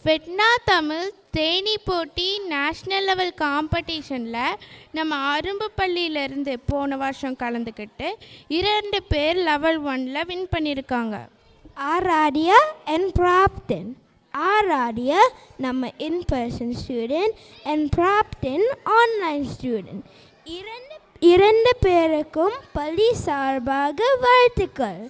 FeTNA Tamil Theni போட்டி national level காம்படிஷனில் நம்ம அரும்பு பள்ளியிலேருந்து போன வருஷம் கலந்துக்கிட்டு 2 பேர் லெவல் 1ல் வின் பண்ணியிருக்காங்க. ஆராத்யா அண்ட் பிராப்டன். ஆராத்யா நம்ம இன்பர்சன் ஸ்டூடெண்ட் அண்ட் பிராப்டன் ஆன்லைன் ஸ்டூடெண்ட். இரண்டு பேருக்கும் பள்ளி சார்பாக வாழ்த்துக்கள்.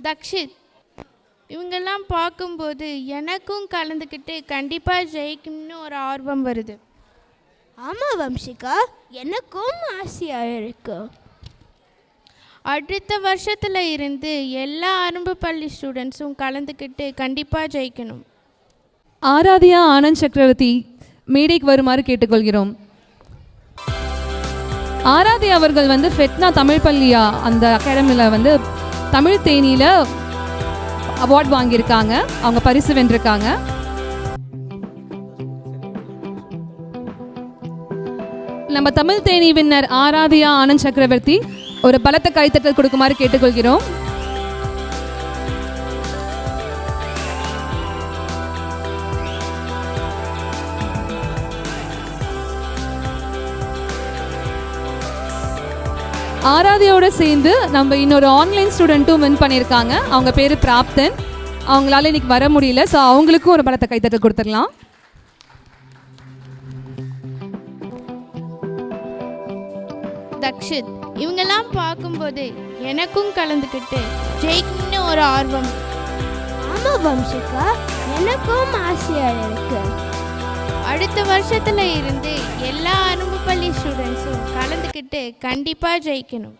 தக்ஷித், இவங்கெல்லாம் பார்க்கும்போது எனக்கும் கலந்துக்கிட்டு கண்டிப்பாக ஜெயிக்கணும்னு ஒரு ஆர்வம் வருது. ஆமாம் வம்சிகா, எனக்கும் ஆசையாக இருக்கு. அடுத்த வருஷத்தில் இருந்து எல்லா அரும்பு பள்ளி ஸ்டூடெண்ட்ஸும் கலந்துக்கிட்டு கண்டிப்பாக ஜெயிக்கணும். ஆராத்யா ஆனந்த் சக்கரவர்த்தி மேடைக்கு வருமாறு கேட்டுக்கொள்கிறோம். ஆராத்யா அவர்கள் ஃபெட்னா தமிழ் பள்ளியா அந்த அகாடமியில் தமிழ் தேனியில் அவார்ட் வாங்கியிருக்காங்க. அவங்க பரிசு வென்றிருக்காங்க. நம்ம தமிழ் தேனி வின்னர் ஆராத்யா ஆனந்த் சக்கரவர்த்தி ஒரு பலத்த கைத்தட்டல் கொடுக்குமாறு கேட்டுக்கொள்கிறோம். ஆராத்யாவோட சேர்ந்து நம்ம இன்னொரு ஆன்லைன் ஸ்டூடெண்ட்டும் வின் பண்ணியிருக்காங்க. அவங்க பேர் பிராப்தன். அவங்களால இன்னைக்கு வர முடியல. ஸோ அவங்களுக்கும் ஒரு பலத்தை கைத்தட்டல் கொடுத்துடலாம். தக்ஷித், இவங்கெல்லாம் பார்க்கும்போது எனக்கும் கலந்துக்கிட்டு ஜெயிக்கணும்னு ஒரு ஆர்வம். ஆமாம் வம்சிகா, எனக்கும் ஆசையாக இருக்கு. அடுத்த வருஷத்தில் இருந்து எல்லா அரும்பு பள்ளி ஸ்டூடெண்ட்ஸும் கலந்துக்கிட்டு கண்டிப்பாக ஜெயிக்கணும்.